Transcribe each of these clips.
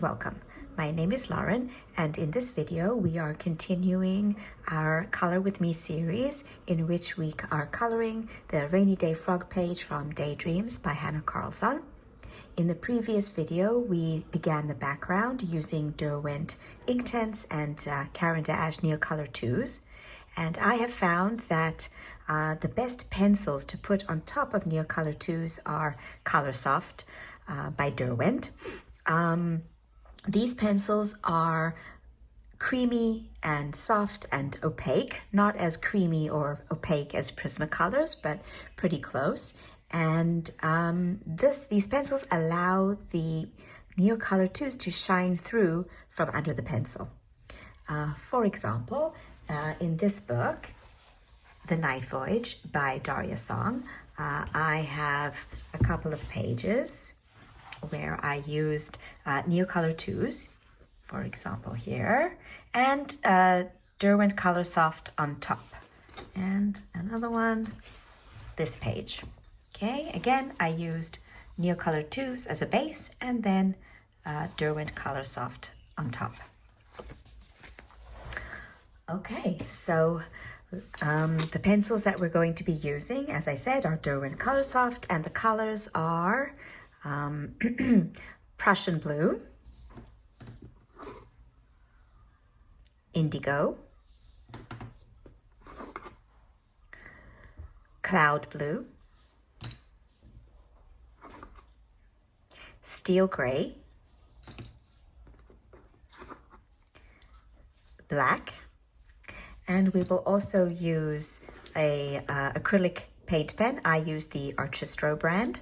welcome. My name is Lauren, and in this video we are continuing our Color With Me series in which we are coloring the Rainy Day Frog page from Daydreams by Hanna Karlzon. In the previous video we began the background using Derwent Inktense and Caran d'Ache Neocolor IIs, and I have found that the best pencils to put on top of Neocolor IIs are Coloursoft by Derwent. These pencils are creamy and soft and opaque, not as creamy or opaque as Prismacolors, but pretty close. And these pencils allow the Neocolor IIs to shine through from under the pencil. For example, in this book, The Night Voyage by Daria Song, I have a couple of pages where I used Neocolor IIs, for example here, and Derwent Coloursoft on top. And another one, this page. Okay, again, I used Neocolor IIs as a base and then Derwent Coloursoft on top. Okay, so the pencils that we're going to be using, as I said, are Derwent Coloursoft, and the colors are Prussian blue, indigo, cloud blue, steel gray, black, and we will also use a acrylic paint pen. I use the Archistro brand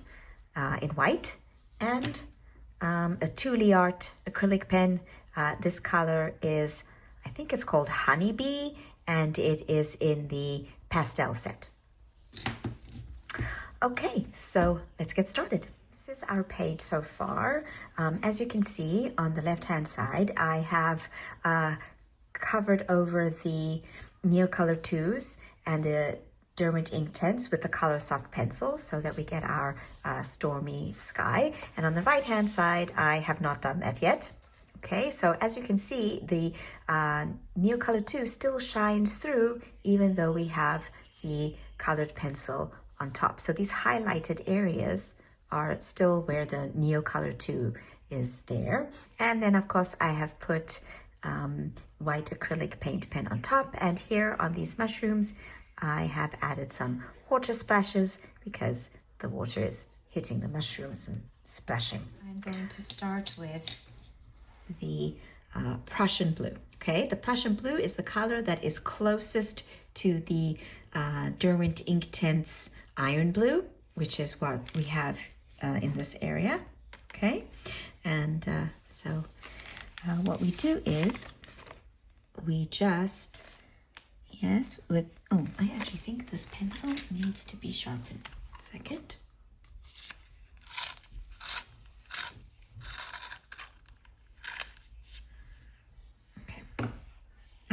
in white, and a Thule Art acrylic pen. This color is, I think it's called Honeybee, and it is in the pastel set. Okay, so let's get started. This is our page so far. As you can see on the left-hand side, I have covered over the Neocolor IIs and the Derwent Inktense with the Coloursoft pencils so that we get our stormy sky. And on the right-hand side, I have not done that yet. Okay, so as you can see, the Neocolor II still shines through even though we have the colored pencil on top. So these highlighted areas are still where the Neocolor II is there. And then of course I have put white acrylic paint pen on top, and here on these mushrooms I have added some water splashes because the water is hitting the mushrooms and splashing. I'm going to start with the Prussian blue. Okay, the Prussian blue is the color that is closest to the Derwent Inktense iron blue, which is what we have in this area. Okay, and so what we do is we just, yes, with, oh, I actually think this pencil needs to be sharpened. 1 second.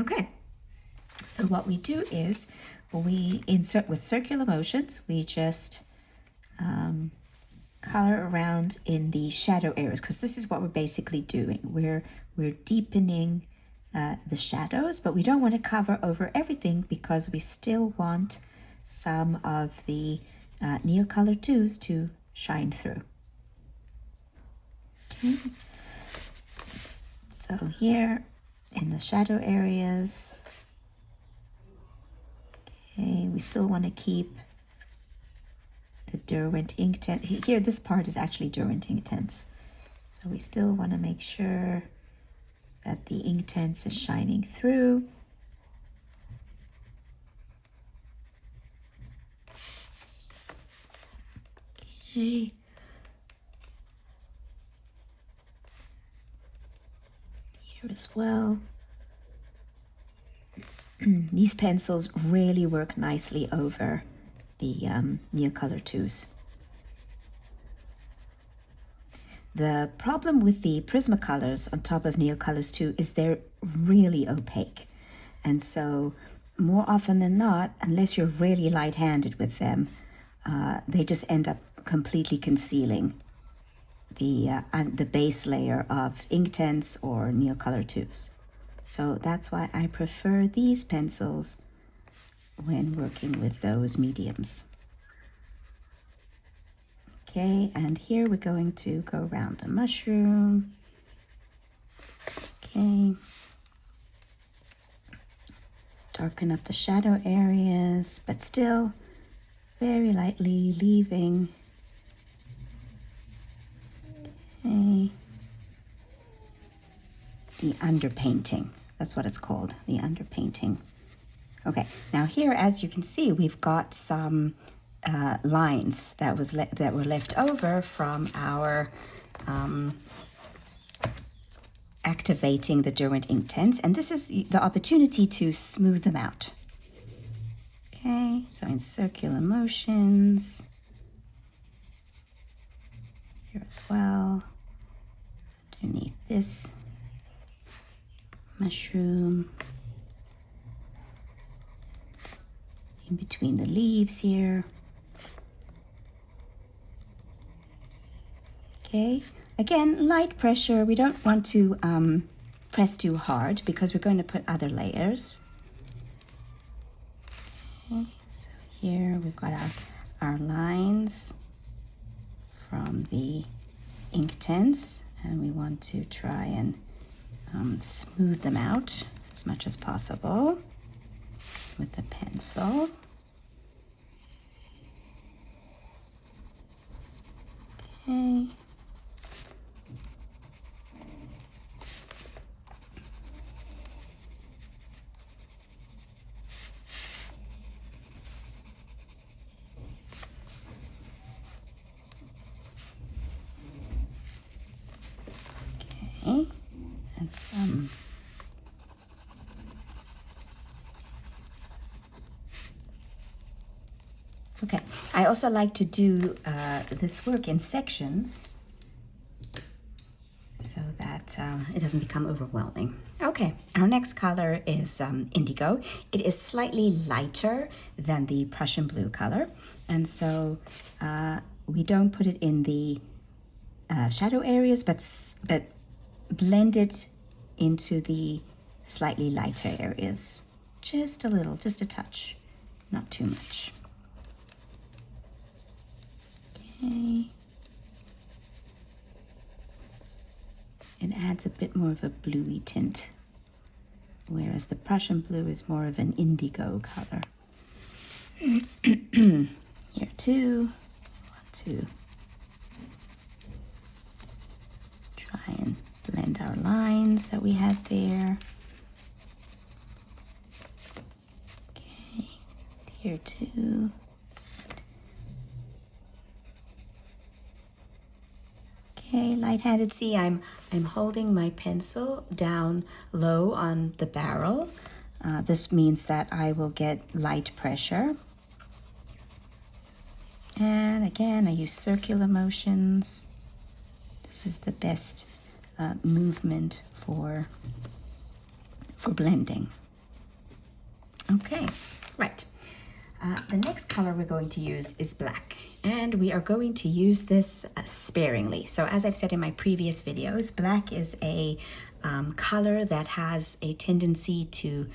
Okay, so what we do is we insert with circular motions, we just color around in the shadow areas, because this is what we're basically doing. We're deepening the shadows, but we don't want to cover over everything because we still want some of the Neocolor IIs to shine through. Okay. So here in the shadow areas, okay, we still want to keep the Derwent Inktense. Here, this part is actually Derwent Inktense. So we still want to make sure that the Inktense is shining through. Okay. Here as well. These pencils really work nicely over the Neocolor IIs. The problem with the Prismacolors on top of Neocolors II is they're really opaque. And so more often than not, unless you're really light-handed with them, they just end up completely concealing the base layer of Inktense or Neocolor IIs. So that's why I prefer these pencils when working with those mediums. Okay, and here we're going to go around the mushroom. Okay. Darken up the shadow areas, but still very lightly leaving. Okay. The underpainting, that's what it's called, the underpainting. Okay, now here, as you can see, we've got some lines that were left over from our activating the Derwent Inktense, and this is the opportunity to smooth them out. Okay, so in circular motions, here as well, underneath this mushroom, in between the leaves here. Okay, again, light pressure. We don't want to press too hard because we're going to put other layers. Okay, so here we've got our lines from the Inktense, and we want to try and smooth them out as much as possible with the pencil. Okay. Okay, and some okay, I also like to do this work in sections so that it doesn't become overwhelming. Okay, our next color is indigo. It is slightly lighter than the Prussian blue color, and so we don't put it in the shadow areas, but blend it into the slightly lighter areas. Just a little, just a touch, not too much. Okay. It adds a bit more of a bluey tint, whereas the Prussian blue is more of an indigo color. Here too, I want to try and blend our lines that we had there. Okay, here too. Okay, light-handed. See, I'm holding my pencil down low on the barrel. This means that I will get light pressure. And again, I use circular motions. This is the best movement for blending. Okay, right. The next color we're going to use is black, and we are going to use this sparingly. So as I've said in my previous videos, black is a color that has a tendency to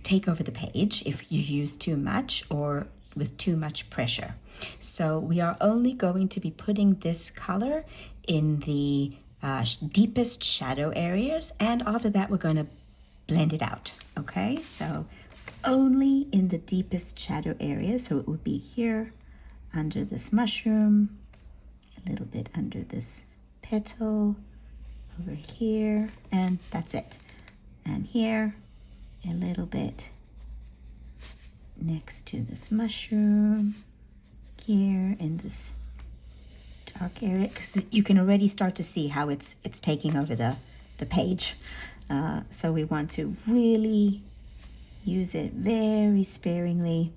take over the page if you use too much or with too much pressure. So we are only going to be putting this color in the deepest shadow areas, and after that we're going to blend it out. Okay, so only in the deepest shadow areas. So it would be here under this mushroom, a little bit under this petal, over here, and that's it. And here, a little bit next to this mushroom, here in this dark area, because you can already start to see how it's taking over the page. So we want to really use it very sparingly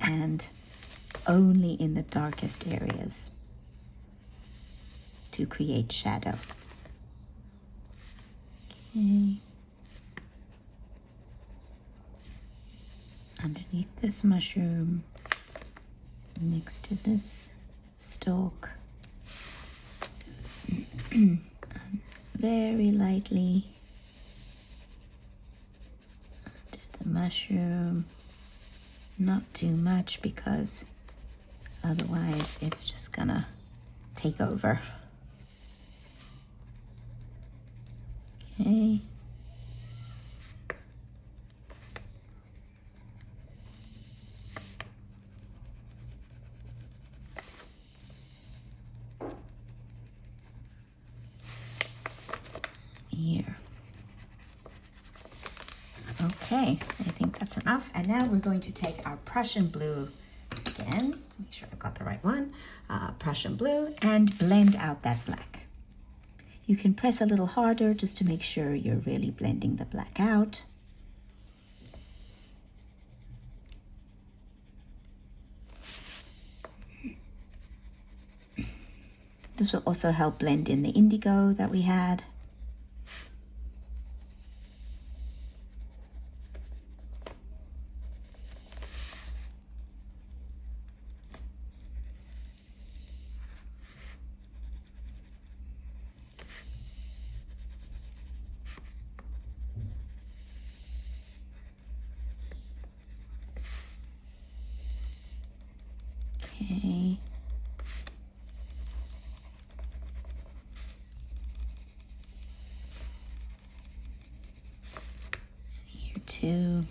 and only in the darkest areas to create shadow. Okay. Underneath this mushroom, next to this stalk. very lightly under the mushroom. Not too much because otherwise it's just gonna take over. Okay. Here. Okay, I think that's enough. And now we're going to take our Prussian blue again, to make sure I've got the right one, Prussian blue, and blend out that black. You can press a little harder just to make sure you're really blending the black out. This will also help blend in the indigo that we had. Okay. Here too.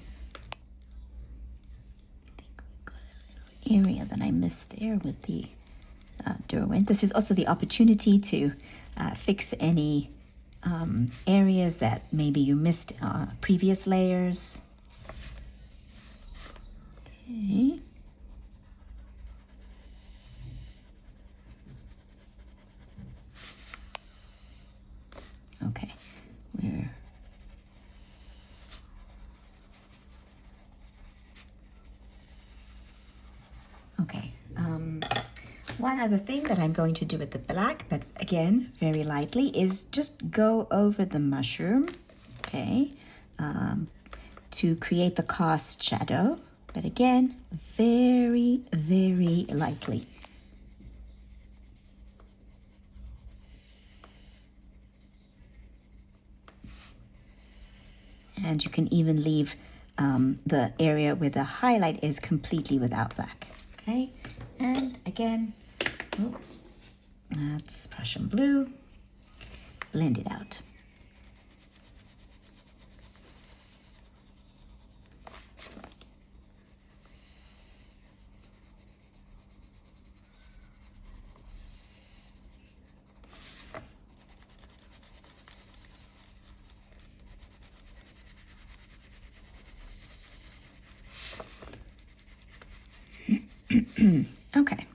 I think we've got a little area that I missed there with the Derwent. This is also the opportunity to fix any areas that maybe you missed previous layers. Okay. Okay, okay. One other thing that I'm going to do with the black, but again, very lightly, is just go over the mushroom, okay, to create the cast shadow, but again, very, very lightly. And you can even leave the area where the highlight is completely without black, okay? And again, oops, that's Prussian blue, blend it out. Okay,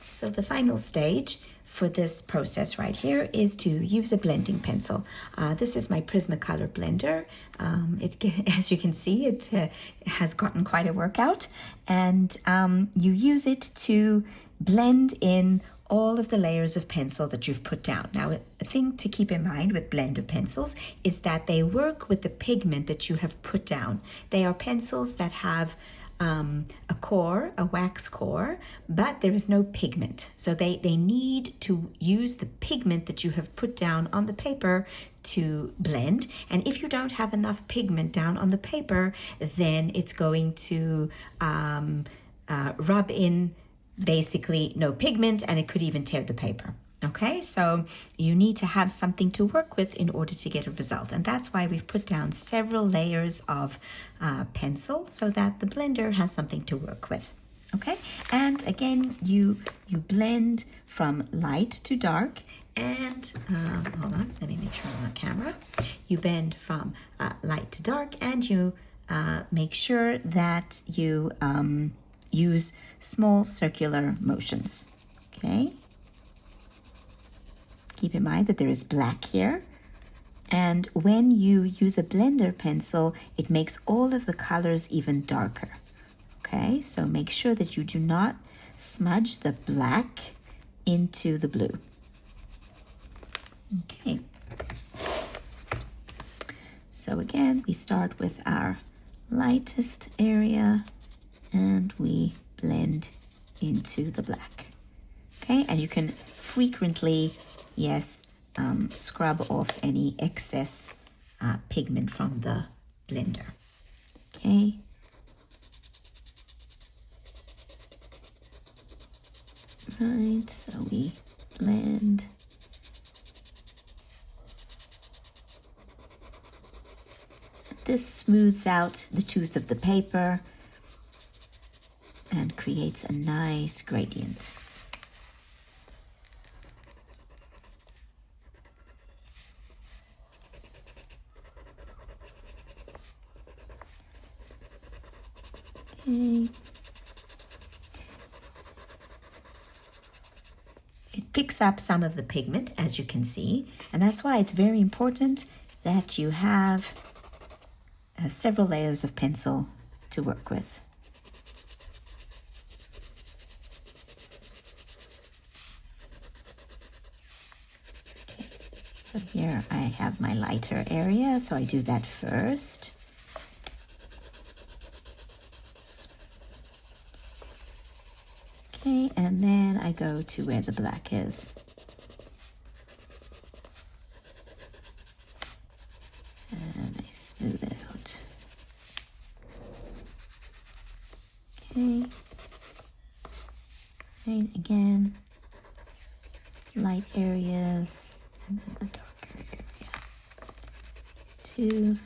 so the final stage for this process right here is to use a blending pencil. This is my Prismacolor blender. As you can see, it has gotten quite a workout, and you use it to blend in all of the layers of pencil that you've put down. Now, a thing to keep in mind with blender pencils is that they work with the pigment that you have put down. They are pencils that have a core, a wax core, but there is no pigment. So they need to use the pigment that you have put down on the paper to blend. And if you don't have enough pigment down on the paper, then it's going to rub in basically no pigment, and it could even tear the paper. Okay, so you need to have something to work with in order to get a result. And that's why we've put down several layers of pencil so that the blender has something to work with. Okay, and again, you blend from light to dark. And hold on, let me make sure I'm on camera. You blend from light to dark, and you make sure that you use small circular motions. Okay. Keep in mind that there is black here, and when you use a blender pencil, it makes all of the colors even darker. Okay, so make sure that you do not smudge the black into the blue. Okay, so again, we start with our lightest area and we blend into the black. Okay, and you can frequently yes, scrub off any excess pigment from the blender. Okay. Right, so we blend. This smooths out the tooth of the paper and creates a nice gradient. Okay. It picks up some of the pigment, as you can see, and that's why it's very important that you have several layers of pencil to work with. Okay. So here I have my lighter area, so I do that first. Okay, and then I go to where the black is. And I smooth it out. Okay. Right, again, light areas, and then the darker area. Two.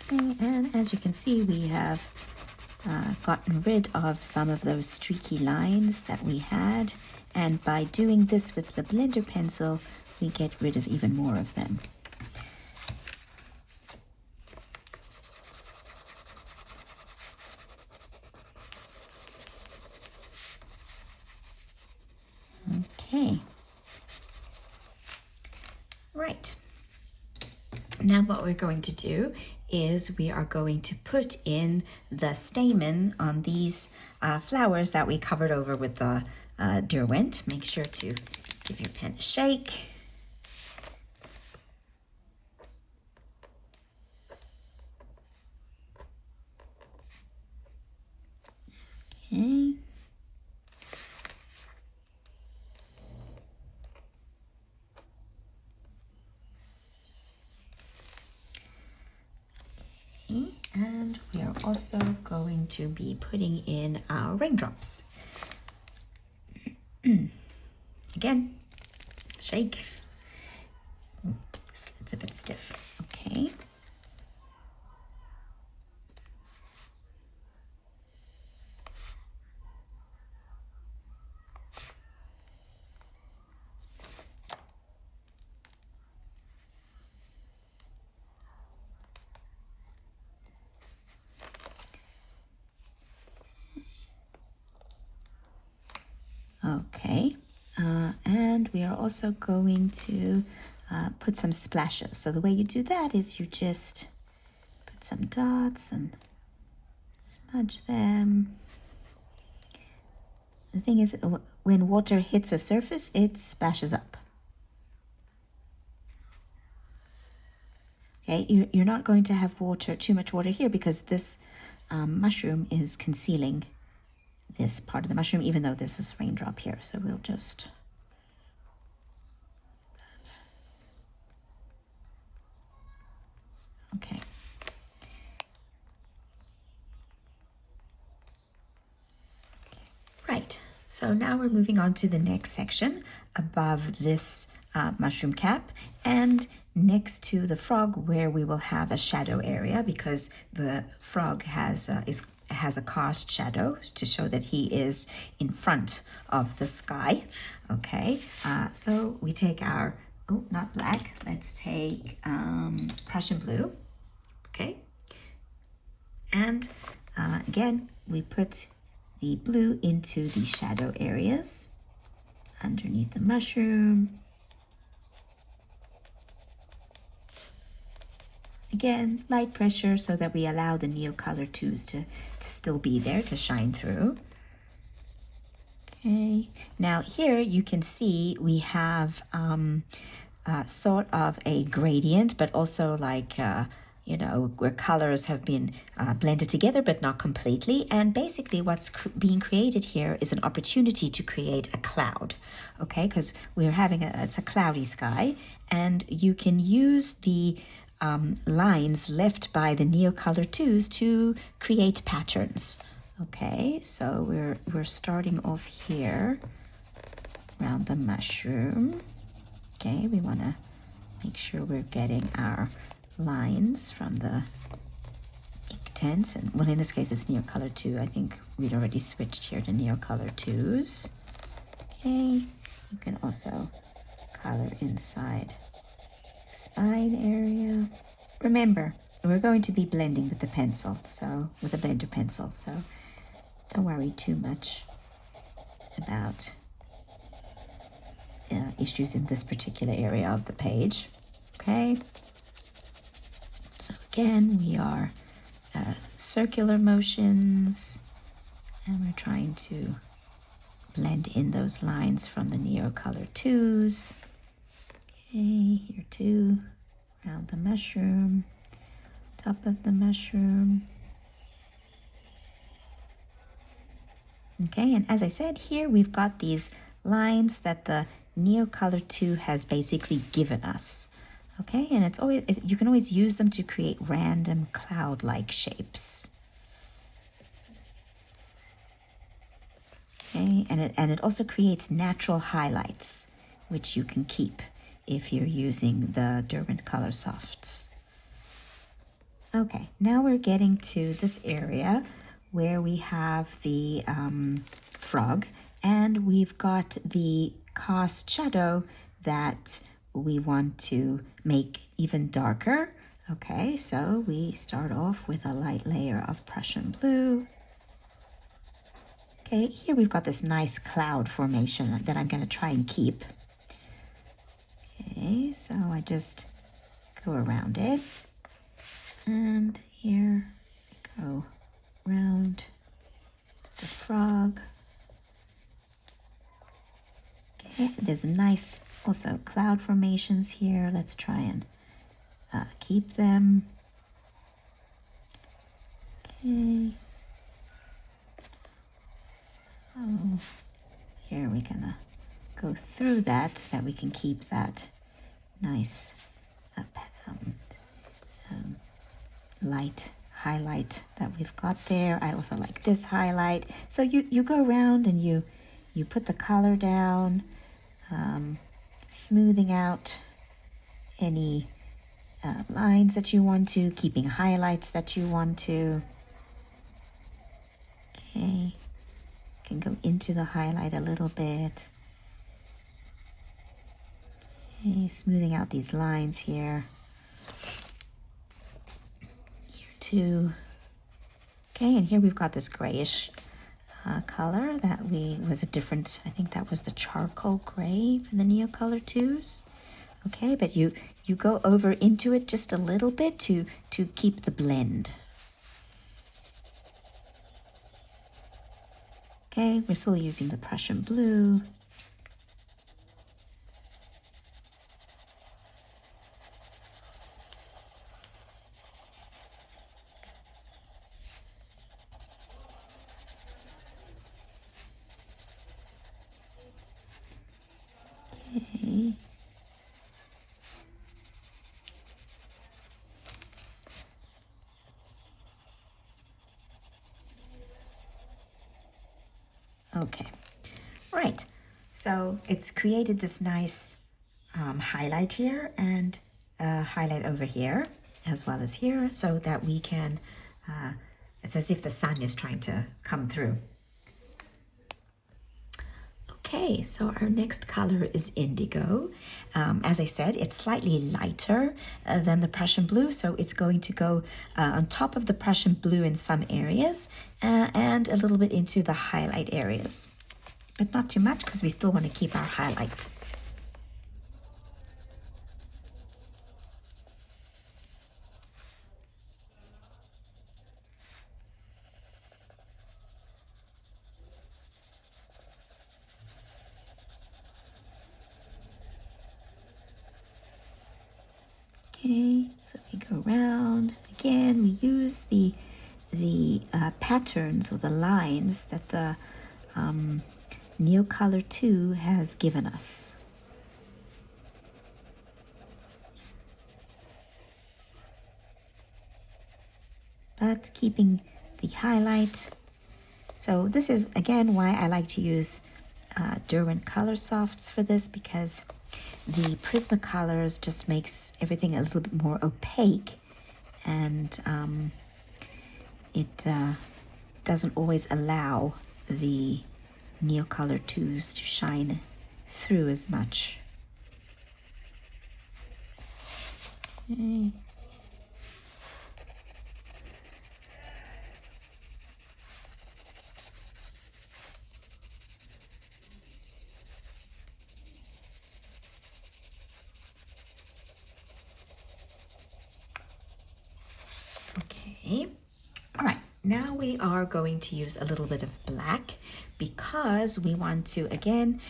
Okay, and as you can see, we have gotten rid of some of those streaky lines that we had, and by doing this with the blender pencil we get rid of even more of them. Okay, right, now what we're going to do is we are going to put in the stamen on these flowers that we covered over with the Derwent. Make sure to give your pen a shake. Okay. And we are also going to be putting in our raindrops. Again, shake. It's a bit stiff. Okay. Okay, and we are also going to put some splashes. So the way you do that is you just put some dots and smudge them. The thing is, when water hits a surface, it splashes up. Okay, you're not going to have too much water here because this mushroom is concealing this part of the mushroom, even though this is raindrop here. So we'll just okay. Right, so now we're moving on to the next section above this mushroom cap and next to the frog, where we will have a shadow area because the frog has a cast shadow to show that he is in front of the sky. Okay, so we take our, oh, not black, let's take Prussian blue. Okay, and again we put the blue into the shadow areas underneath the mushroom. Again, light pressure so that we allow the Neocolor tools to still be there, to shine through. Okay, now here you can see we have sort of a gradient, but also like, you know, where colors have been blended together but not completely. And basically what's being created here is an opportunity to create a cloud, okay? Because we're having it's a cloudy sky, and you can use the lines left by the Neocolor 2s to create patterns. Okay, so we're starting off here around the mushroom. Okay, we want to make sure we're getting our lines from the ink tents, and well, in this case it's Neocolor 2. I think we'd already switched here to Neocolor 2s. Okay, you can also color inside the spine area. Remember, we're going to be blending with the pencil, so with a blender pencil, so don't worry too much about issues in this particular area of the page. Okay, so again, we are circular motions, and we're trying to blend in those lines from the Neocolor 2s. Okay, here too, around the mushroom, top of the mushroom. Okay, and as I said, here we've got these lines that the Neocolor 2 has basically given us. Okay, and it's always, you can always use them to create random cloud-like shapes. Okay, and it also creates natural highlights, which you can keep if you're using the Derwent Coloursoft. Okay, now we're getting to this area where we have the frog, and we've got the cast shadow that we want to make even darker. Okay, so we start off with a light layer of Prussian blue. Okay, here we've got this nice cloud formation that I'm going to try and keep. Okay, so I just go around it, and here we go around the frog. Okay, there's a nice also cloud formations here. Let's try and keep them. Okay, so here we're gonna go through that so that we can keep that nice light highlight that we've got there. I also like this highlight. So you go around and you put the color down, smoothing out any lines that you want to, keeping highlights that you want to. Okay, can go into the highlight a little bit. Okay, smoothing out these lines here. Too. Okay, and here we've got this grayish color that was a different, I think that was the charcoal gray for the Neocolor 2s. Okay, but you go over into it just a little bit to keep the blend. Okay, we're still using the Prussian blue. Okay. Okay, right, so it's created this nice highlight here and highlight over here as well as here, so that we can, it's as if the sun is trying to come through. Okay, so our next color is indigo. As I said, it's slightly lighter than the Prussian blue, so it's going to go on top of the Prussian blue in some areas and a little bit into the highlight areas, but not too much because we still want to keep our highlight. Okay, so we go around. Again, we use the patterns or the lines that the Neocolor 2 has given us. But keeping the highlight. So this is again why I like to use Derwent Coloursofts for this, because the Prismacolors just makes everything a little bit more opaque, and it doesn't always allow the Neocolor 2s to shine through as much. Okay. Okay, all right, now we are going to use a little bit of black because we want to again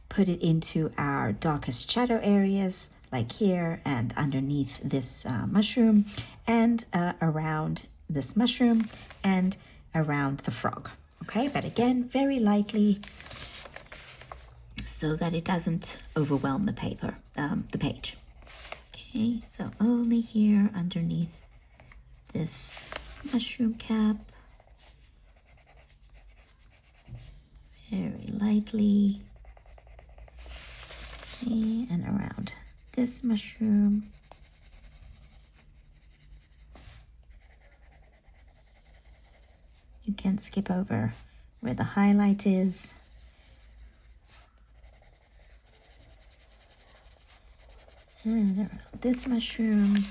put it into our darkest shadow areas, like here and underneath this mushroom, and around this mushroom and around the frog. Okay, but again, very lightly so that it doesn't overwhelm the paper, the page. Okay, so only here underneath this mushroom cap, very lightly, okay, and around this mushroom. You can skip over where the highlight is. And around this mushroom.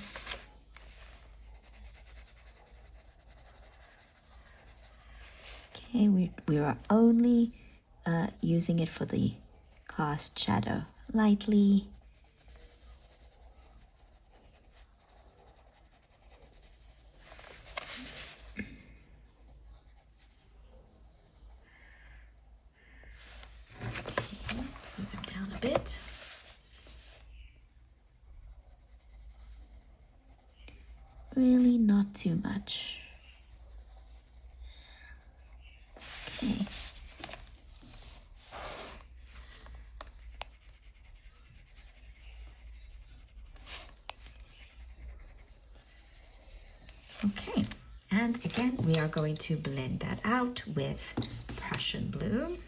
Okay, we are only using it for the cast shadow lightly. Okay, move it down a bit. Really not too much. Okay. Okay, and again, we are going to blend that out with Prussian blue.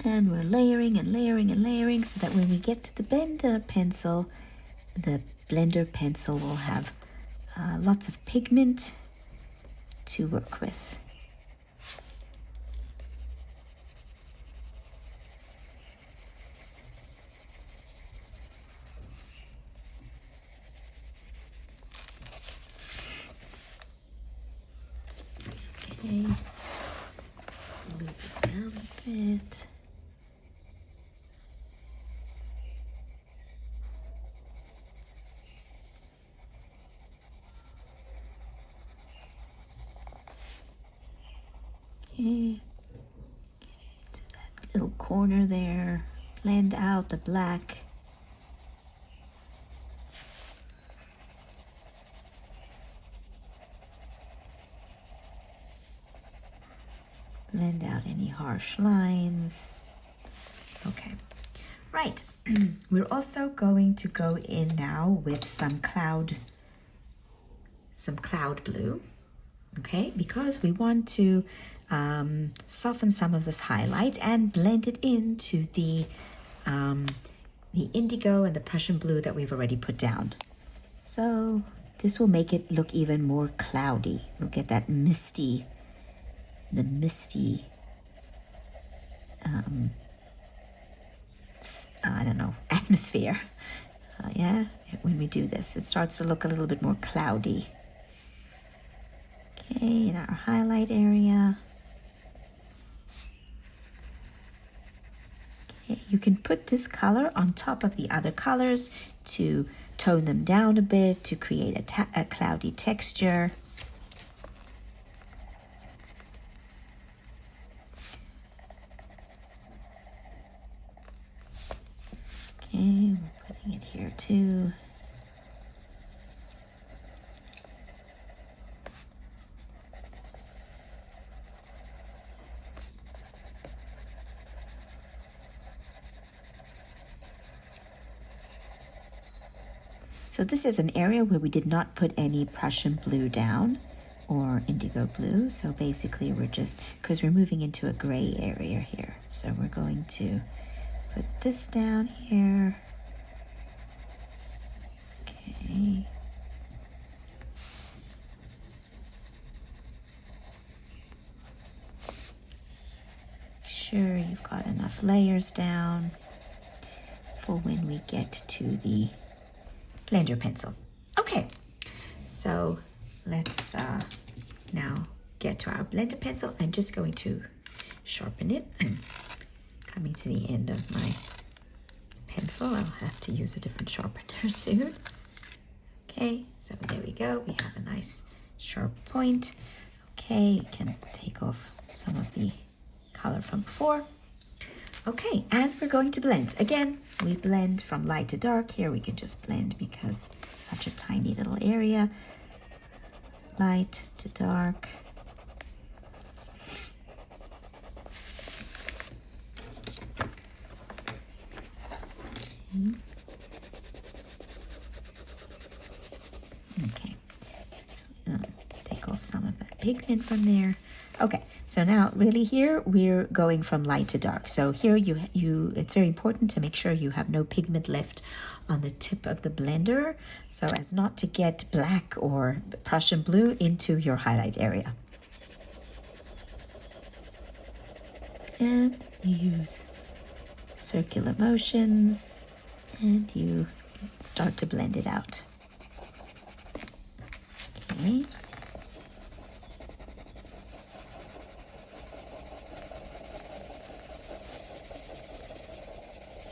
And we're layering and layering and layering so that when we get to the blender pencil will have lots of pigment to work with. Okay, move it down a bit. Okay, get into that little corner there, blend out the black. Blend out any harsh lines. Okay, right. We're also going to go in now with some cloud blue. Okay, because we want to soften some of this highlight and blend it into the indigo and the Prussian blue that we've already put down. So this will make it look even more cloudy. We'll get that misty, I don't know, atmosphere. Yeah, when we do this, it starts to look a little bit more cloudy. Okay, in our highlight area. Okay, you can put this color on top of the other colors to tone them down a bit to create a cloudy texture. Okay, we're putting it here too. So this is an area where we did not put any Prussian blue down or indigo blue. So basically we're just, because we're moving into a gray area here. So we're going to put this down here. Okay. Sure you've got enough layers down for when we get to the blender pencil. Okay, so let's now get to our blender pencil. I'm just going to sharpen it. I'm coming to the end of my pencil. I'll have to use a different sharpener soon. Okay, so there we go. We have a nice sharp point. Okay, you can take off some of the color from before. Okay, and we're going to blend. Again, we blend from light to dark. Here we can just blend because it's such a tiny little area. Light to dark. Okay, let's take off some of that pigment from there. Okay, so now really here we're going from light to dark. So here it's very important to make sure you have no pigment left on the tip of the blender so as not to get black or Prussian blue into your highlight area. And you use circular motions and you start to blend it out. Okay.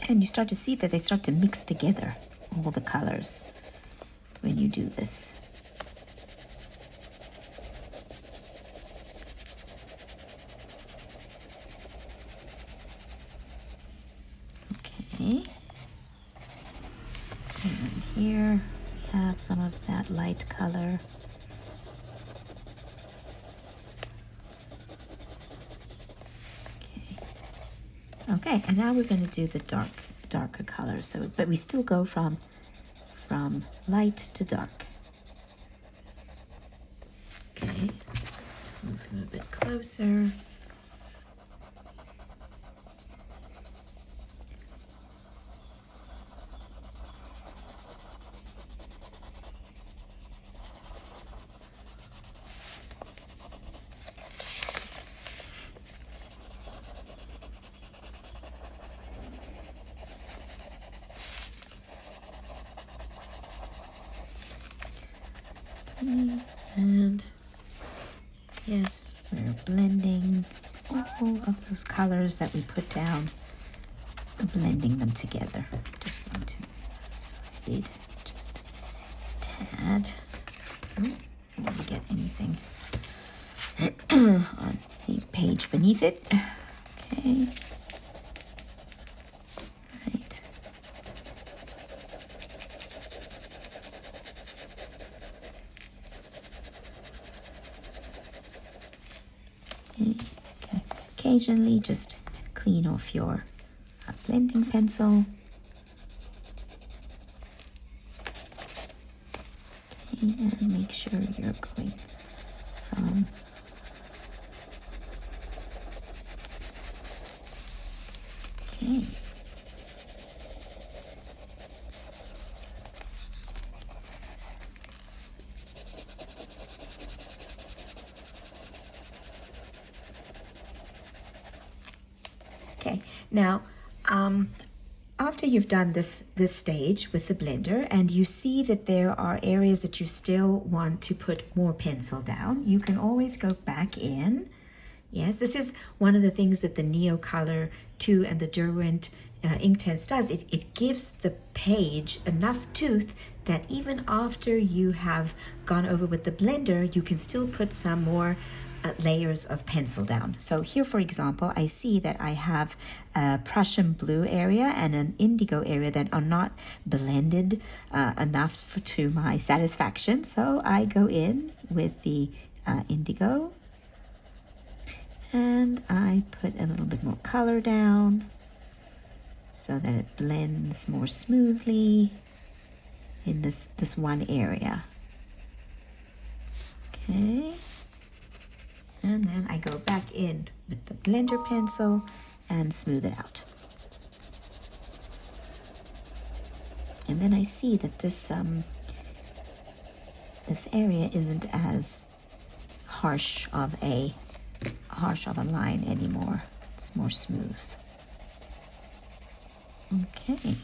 And you start to see that they start to mix together, all the colors, when you do this. Okay. And here we have some of that light color. Okay, and now we're going to do the darker color. So, but we still go from light to dark. Okay, let's just move him a bit closer. And yes, we're blending all of those colors that we put down, blending them together. Just going to slide just a tad. I don't want to get anything on the page beneath it. Okay. Right. Okay. Occasionally just clean off your blending pencil. Okay, and make sure you're going from okay. Okay, now after you've done this stage with the blender and you see that there are areas that you still want to put more pencil down, you can always go back in. Yes, this is one of the things that the Neo Color 2 and the Derwent Inktense does, it gives the page enough tooth that even after you have gone over with the blender, you can still put some more layers of pencil down. So here, for example, I see that I have a Prussian blue area and an indigo area that are not blended enough to my satisfaction. So I go in with the indigo and I put a little bit more color down so that it blends more smoothly in this one area. Okay. And then I go back in with the blender pencil and smooth it out. And then I see that this area isn't as harsh of a line anymore. It's more smooth. Okay.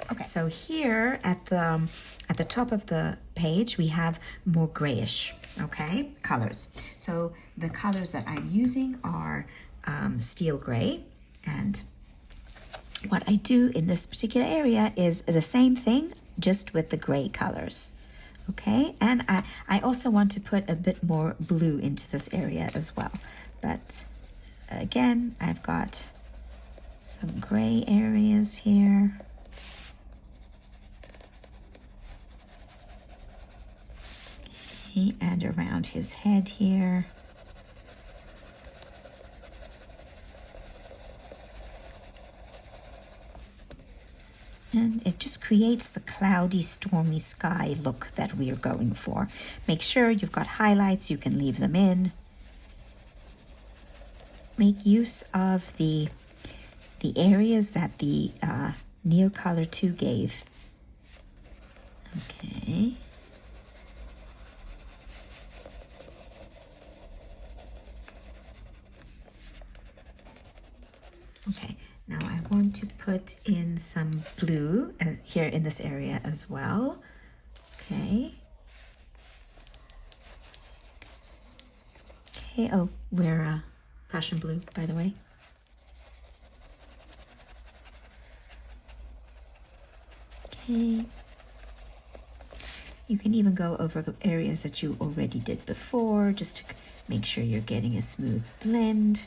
Okay, so here at the top of the page, we have more grayish, okay, colors. So the colors that I'm using are steel gray, and what I do in this particular area is the same thing, just with the gray colors, okay? And I also want to put a bit more blue into this area as well. But again, I've got some gray areas here. And around his head here. And it just creates the cloudy, stormy sky look that we are going for. Make sure you've got highlights, you can leave them in. Make use of the areas that the Neocolor 2 gave. Okay. Okay, now I want to put in some blue here in this area as well. Okay. Okay, oh, we're Prussian blue, by the way. Okay. You can even go over areas that you already did before, just to make sure you're getting a smooth blend.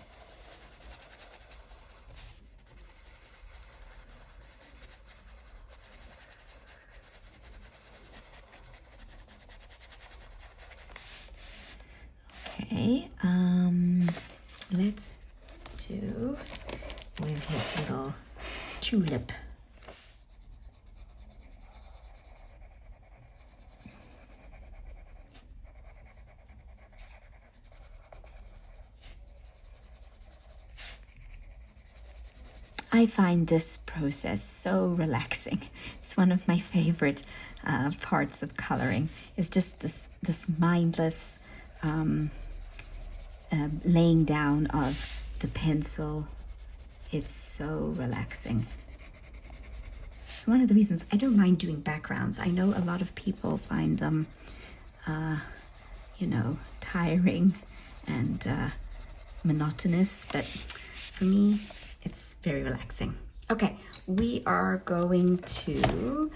Okay, let's do with his little tulip. I find this process so relaxing. It's one of my favorite parts of coloring. It's just this mindless laying down of the pencil. It's so relaxing. It's one of the reasons I don't mind doing backgrounds. I know a lot of people find them, you know, tiring and monotonous, but for me, it's very relaxing. Okay, we are going to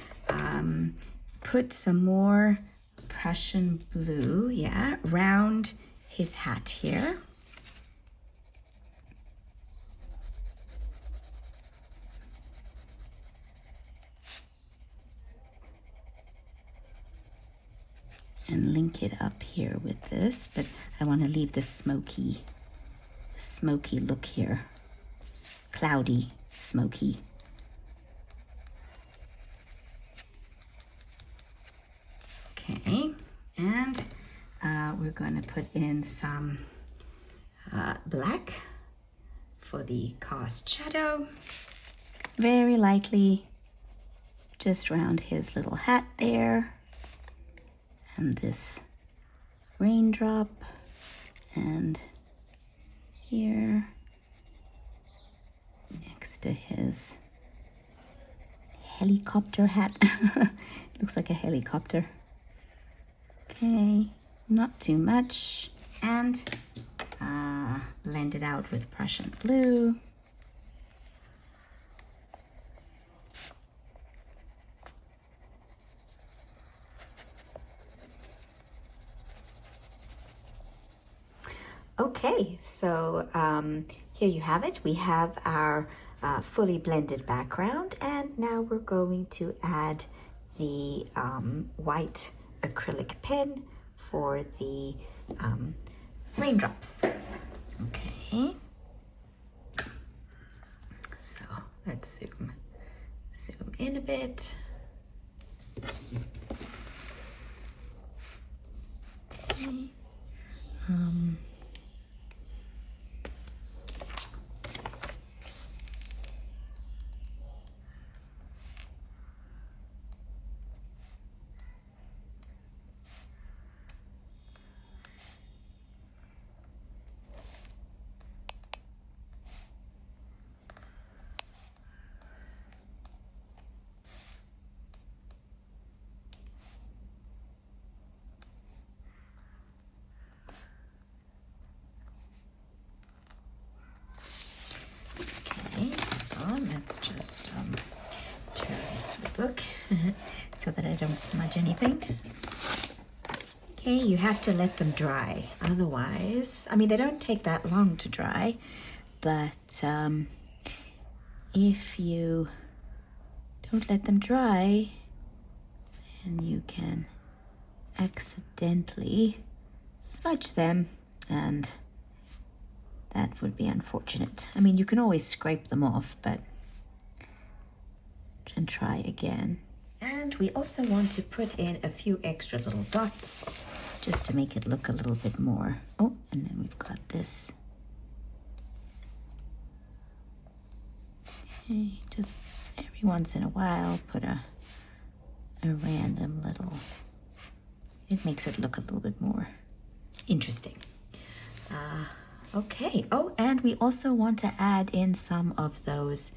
put some more Prussian blue, yeah, around his hat here. And link it up here with this, but I want to leave this smoky look here. Cloudy, smoky. Okay, and we're going to put in some black for the cast shadow. Very lightly, just around his little hat there. And this raindrop, and here next to his helicopter hat. Looks like a helicopter. Okay, not too much. And blend it out with Prussian blue. Okay, so here you have it. We have our fully blended background, and now we're going to add the white acrylic pen for the raindrops. Okay, so let's zoom in a bit. Okay. Let's just turn the book so that I don't smudge anything. Okay, you have to let them dry. Otherwise, I mean, they don't take that long to dry, but if you don't let them dry, then you can accidentally smudge them, and that would be unfortunate. I mean, you can always scrape them off, but and try again. And we also want to put in a few extra little dots just to make it look a little bit more. Oh, and then we've got this. Okay, just every once in a while put a random little, it makes it look a little bit more interesting. Okay, oh, and we also want to add in some of those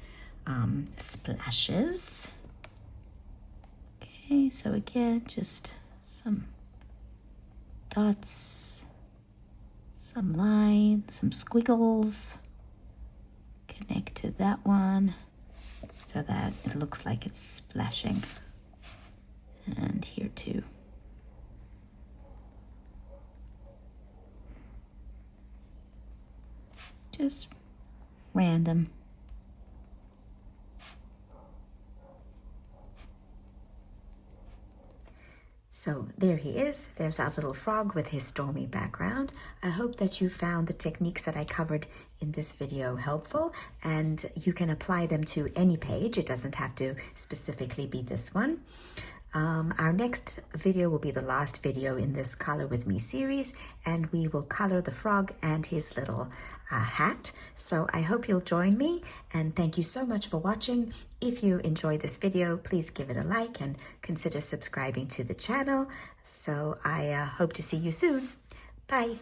splashes. Okay, so again, just some dots, some lines, some squiggles. Connect to that one so that it looks like it's splashing. And here too. Just random. So there he is. There's our little frog with his stormy background. I hope that you found the techniques that I covered in this video helpful, and you can apply them to any page. It doesn't have to specifically be this one. Our next video will be the last video in this Color With Me series, and we will color the frog and his little hat. So I hope you'll join me, and thank you so much for watching. If you enjoyed this video, please give it a like and consider subscribing to the channel. So I hope to see you soon. Bye.